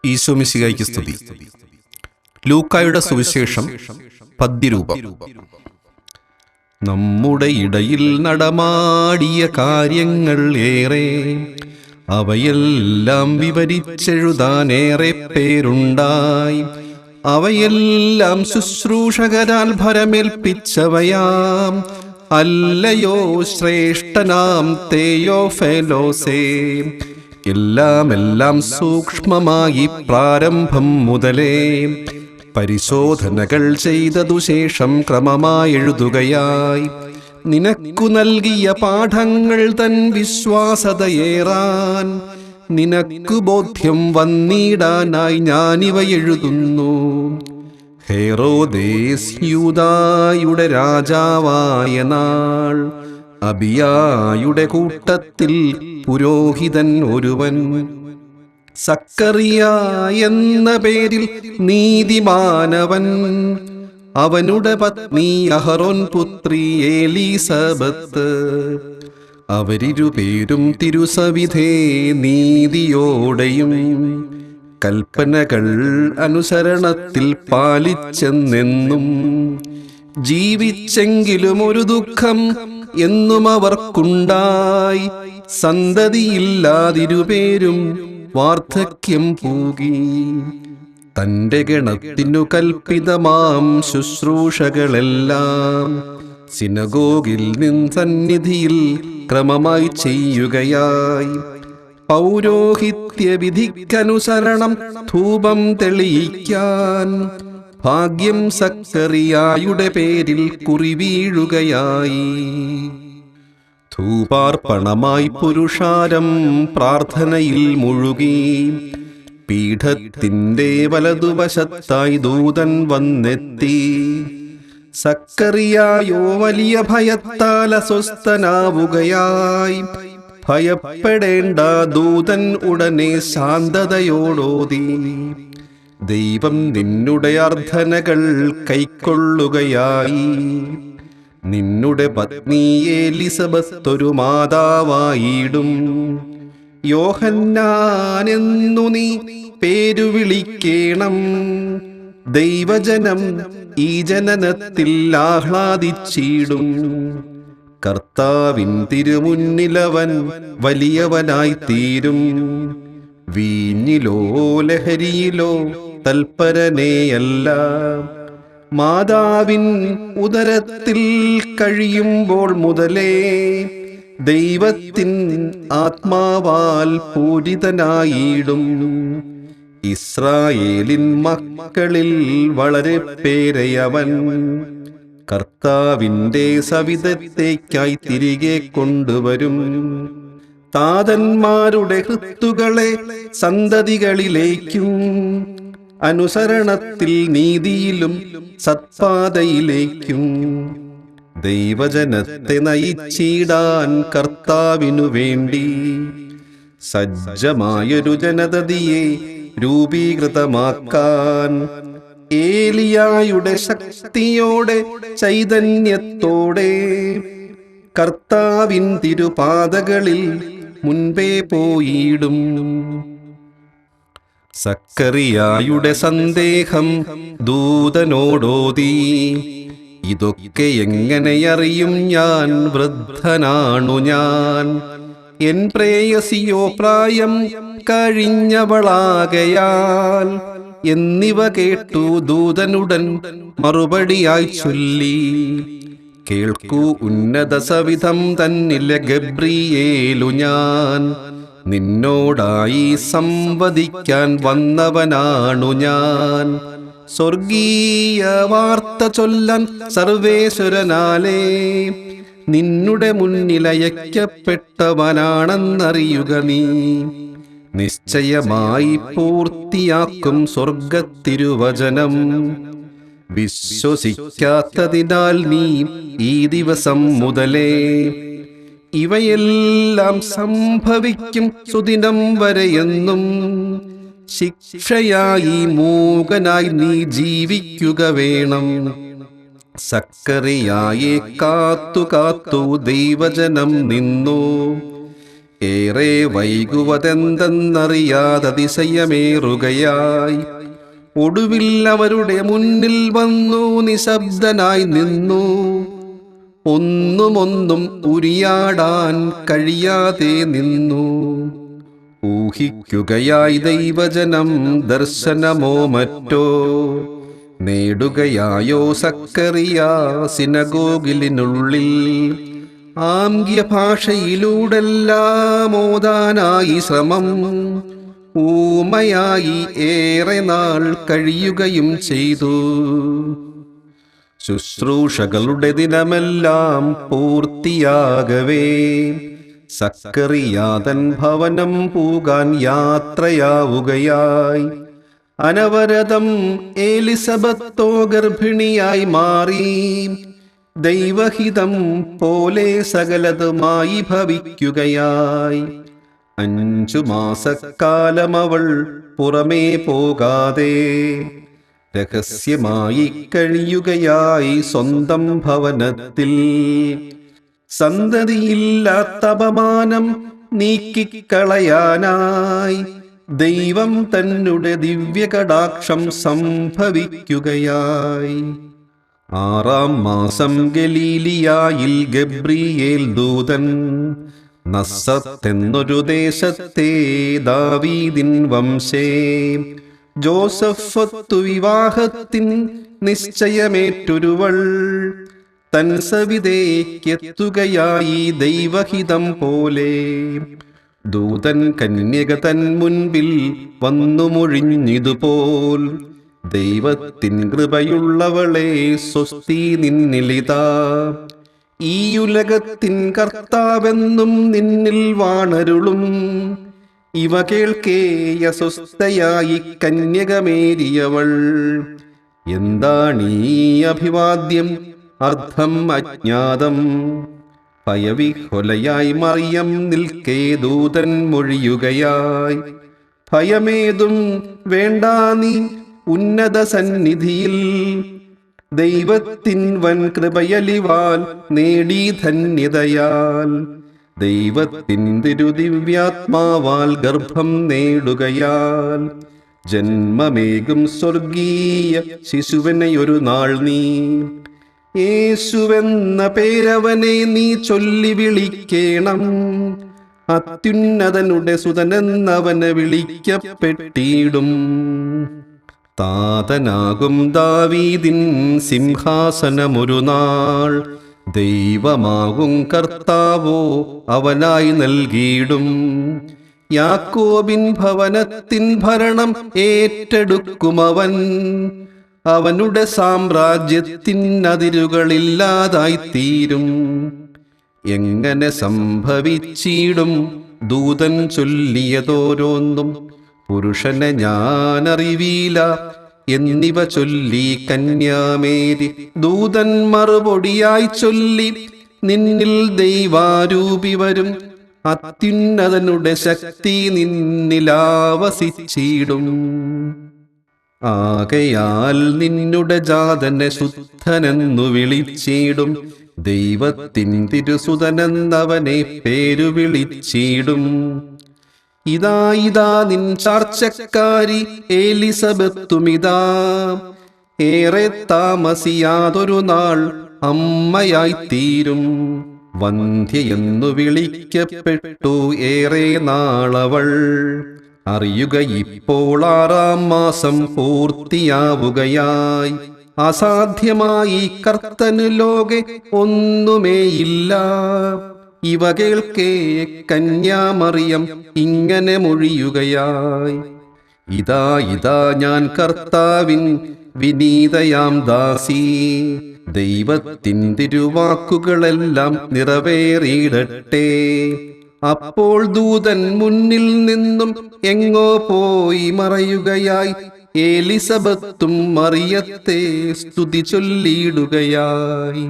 ഈശോമിശിഹായ്ക്ക് സ്തുതി. ലൂക്കായുടെ സുവിശേഷം പദ്യരൂപം. നമ്മുടെ ഇടയിൽ നടമാടിയ കാര്യങ്ങൾ ഏറെ, അവയെല്ലാം വിവരിച്ചെഴുതാനേറെ പേരുണ്ടായി. അവയെല്ലാം ശുശ്രൂഷകരാൽ ഭരമേൽപ്പിച്ചവയാം, അല്ലയോ ശ്രേഷ്ഠനാം തെയോഫെലോസേ. എല്ലാം സൂക്ഷ്മമായി പ്രാരംഭം മുതലേ പരിശോധനകൾ ചെയ്തതു ശേഷം ക്രമമായി എഴുതുകയായി. നിനക്കു നൽകിയ പാഠങ്ങൾ തൻ വിശ്വാസതയേറാൻ, നിനക്കു ബോധ്യം വന്നിടാനായി ഞാനിവ എഴുതുന്നു. ഹെറോദേസ് യൂദായുടെ രാജാവായ നാൾ, അബിയായുടെ കൂട്ടത്തിൽ പുരോഹിതൻ ഒരുവൻ, സക്കറിയ എന്ന പേരിൽ നീതിമാനവൻ. അവനുടെ പത്നി അഹറോൻ പുത്രി എലീസബത്ത്. അവരിരുപേരും തിരുസവിധേ നീതിയോടെയും കൽപ്പനകൾ അനുസരണത്തിൽ പാലിച്ചെന്നെന്നും ജീവിച്ചെങ്കിലും ഒരു ദുഃഖം എന്നും അവർക്കുണ്ടായി. സന്തതിയില്ലാതിരുപേരും വാർദ്ധക്യം പൂകി. തന്റെ ഗണത്തിനു കൽപ്പിതമാം ശുശ്രൂഷകളെല്ലാം സിനഗോഗിൽ സന്നിധിയിൽ ക്രമമായി ചെയ്യുകയായി. പൗരോഹിത്യ വിധിക്കനുസരണം ധൂപം തെളിയിക്കാൻ ഭാഗ്യം സക്കറിയായുടെ പേരിൽ കുറിവീഴുകയായി. ധൂപാർപ്പണമായി പുരുഷാരം പ്രാർത്ഥനയിൽ മുഴുകി. പീഠത്തിന്റെ വലതുവശത്തായി ദൂതൻ വന്നെത്തി. സക്കറിയായോ വലിയ ഭയത്താൽ അസ്വസ്ഥനാവുകയായി. ഭയപ്പെടേണ്ട, ദൂതൻ ഉടനെ ശാന്തതയോടോതി, ദൈവം നിന്നുടെ അർത്ഥനകൾ കൈക്കൊള്ളുകയായി. നിന്നുടെ പത്നി എലിസബത്ത് ഒരു മാതാവായിടും. യോഹന്നാൻ എന്നു നീ പേരു വിളിക്കേണം. ദൈവജനം ഈ ജനനത്തിൽ ആഹ്ലാദിച്ചിടും. കർത്താവിൻ തിരുമുന്നിലവൻ വലിയവനായി തീരും. വീഞ്ഞിലോ ലഹരിയിലോ തൽപരനെയല്ല. മാതാവിൻ ഉദരത്തിൽ കഴിയുമ്പോൾ മുതലേ ദൈവത്തിൻ ആത്മാവാൽ പൂരിതനായിടും. ഇസ്രായേലിൻ മക്കളിൽ വളരെ പേരെയവൻ കർത്താവിൻ്റെ സവിധത്തേക്കായി തിരികെ കൊണ്ടുവരും. താതന്മാരുടെ ഹൃത്തുകളെ സന്തതികളിലേക്കും അനുസരണത്തിൽ നീതിയിലും സത്പാതയിലേക്കും ദൈവജനത്തെ നയിച്ചിടാൻ കർത്താവിനു വേണ്ടി സജ്ജമായൊരു ജനതയെ രൂപീകൃതമാക്കാൻ ഏലിയായുടെ ശക്തിയോടെ ചൈതന്യത്തോടെ കർത്താവിൻ തിരുപാദകളിൽ മുൻപേ പോയിടും. സക്കറിയായുടെ സന്ദേഹം ദൂതനോടോതി, ഇതൊക്കെ എങ്ങനെയറിയും ഞാൻ? വൃദ്ധനാണു ഞാൻ. എൻ പ്രേയസിയോ പ്രായം കഴിഞ്ഞവളാകയാൽ. എന്നിവ കേട്ടു ദൂതനുടൻ മറുപടിയായി ചൊല്ലി, കേൾക്കൂ ഉന്നത സവിധം തന്നിലെ ഗബ്രിയേലു, ഞാൻ നിന്നോടായി സംവദിക്കാൻ വന്നവനാണു ഞാൻ. സ്വർഗീയ വാർത്ത ചൊല്ലാൻ സർവേശ്വരനാലേ നിന്നുടെ മുന്നിലയക്കപ്പെട്ടവനാണെന്നറിയുക നീ. നിശ്ചയമായി പൂർത്തിയാക്കും സ്വർഗത്തിരുവചനം. വിശ്വസിക്കാത്തതിനാൽ നീ ഈ ദിവസം മുതലേ ഇവയെല്ലാം സംഭവിക്കും സുദിനം വരെയെന്നും ശിക്ഷയായി മൂകനായി നീ ജീവിക്കുക വേണം. സക്കറിയായെ കാത്തു ദൈവജനം നിന്നു. ഏറെ വൈകുവതെന്തെന്നറിയാതതിശയമേറുകയായി ഒടുവിൽ അവരുടെ മുന്നിൽ വന്നു നിശബ്ദനായി നിന്നു. ഒന്നും ഉരിയാടാൻ കഴിയാതെ നിന്നു. ഊഹിക്കുകയായി ദൈവജനം ദർശനമോ മറ്റോ നേടുകയായോ സക്കറിയ സിനഗോഗിലിനുള്ളിൽ. ആംഗ്യ ഭാഷയിലൂടെല്ലാം ഓതാനായി ശ്രമം. ഊമയായി ഏറെ നാൾ കഴിയുകയും ചെയ്തു. ശുശ്രൂഷകളുടെ ദിനമെല്ലാം പൂർത്തിയാകവേ സക്കറിയാതൻ ഭവനം പൂകാൻ യാത്രയാവുകയായി. അനവരതം എലിസബത്തോ ഗർഭിണിയായി മാറി. ദൈവഹിതം പോലെ സകലതുമായി ഭവിക്കുകയായി. 5 മാസക്കാലം അവൾ പുറമേ പോകാതെ രഹസ്യമായി കഴിയുകയായി സ്വന്തം ഭവനത്തിൽ. സന്തതിയില്ലാത്ത അപമാനം നീക്കിക്കളയാനായി ദൈവം തന്നെ ദിവ്യകടാക്ഷം സംഭവിക്കുകയായി. 6-ാം മാസം ഗലീലിയായിൽ ഗബ്രിയേൽ ദൂതൻ നസ്സത്തെന്നൊരു ദേശത്തെ ദാവീദിൻ വംശേ ജോസഫത്തു വിവാഹത്തിൻ നിശ്ചയമേറ്റൊരുവൾ തൻ സവിതേക്കെത്തുകയായി ദൈവഹിതം പോലെ. ദൂതൻ കന്യക തൻ മുൻപിൽ വന്നു മൊഴിഞ്ഞിതുപോൽ, ദൈവത്തിൻ കൃപയുള്ളവളെ സ്വസ്തി നിന്നിലിതാ. ഈ ഉലകത്തിൻ കർത്താവെന്നും നിന്നിൽ വാണരുളും. ഇവ കേൾക്കേ അസ്വസ്ഥയായി കന്യകമേരിയവൾ. എന്താണീ അഭിവാദ്യം, അർത്ഥം അജ്ഞാതം. ഭയവിഹ്വലയായി മറിയം നിൽക്കേ ദൂതൻ മൊഴിയുകയായി. ഭയമേതും വേണ്ടാ നീ ഉന്നത സന്നിധിയിൽ. ദൈവത്തിൻ വൻ കൃപയലിവാൽ നേടി ധന്യതയാൽ. ദൈവത്തിൻ തിരുദിവ്യാത്മാവാൽ ഗർഭം നേടുകയാൽ. ജന്മമേകും സ്വർഗീയ ശിശുവിനെയൊരു നാൾ നീ. യേശുവെന്ന പേരവനെ നീ ചൊല്ലി വിളിക്കേണം. അത്യുന്നതനുടെ സുതനെന്നവന് വിളിക്കപ്പെട്ടിടും. താതനാകും ദാവീദിൻ സിംഹാസനമൊരു നാൾ ദൈവമാകും കർത്താവോ അവനായി നൽകിയിടും. യാക്കോബിൻ ഭവനത്തിൻ ഭരണം ഏറ്റെടുക്കുമവൻ. അവനുടെ സാമ്രാജ്യത്തിൻ അതിരുകളില്ലാതായിത്തീരും. എങ്ങനെ സംഭവിച്ചിടും ദൂതൻ ചൊല്ലിയതോരോന്നും. പുരുഷനെ ഞാനറിവീല എന്നിവ ചൊല്ലി കന്യാമേരി. ദൂതൻ മറുപടിയായി ചൊല്ലി, നിന്നിൽ ദൈവാരൂപി വരും. അത്യുന്നതനുടെ ശക്തി നിന്നിലാവസിച്ചിടും. ആകയാൽ നിന്നുടെ ജാതനെ ശുദ്ധനെന്നു വിളിച്ചിടും. ദൈവത്തിൻ തിരുസുതനെന്നവനെ പേരു വിളിച്ചിടും. ഇതാ നിൻ ചാർച്ചക്കാരി എലിസബത്തുമിതാ. ഏറെ താമസിയാതൊരു നാൾ അമ്മയായിത്തീരും. വന്ധ്യയെന്നു വിളിക്കപ്പെട്ടു ഏറെ നാളവൾ. അറിയുക ഇപ്പോൾ 6-ാം മാസം പൂർത്തിയാവുകയായി. അസാധ്യമായി കർത്തനു ലോകെ ഒന്നുമേയില്ല. ഇവ കേൾക്കേ കന്യാമറിയം ഇങ്ങനെ മൊഴിയുകയായി. ഇതാ ഞാൻ കർത്താവിൻ വിനീതയാം ദാസി. ദൈവത്തിൻ തിരുവാക്കുകളെല്ലാം നിറവേറിയിടട്ടെ. അപ്പോൾ ദൂതൻ മുന്നിൽ നിന്നും എങ്ങോ പോയി മറയുകയായി. എലിസബത്തും മറിയത്തെ സ്തുതി ചൊല്ലിയിടുകയായി.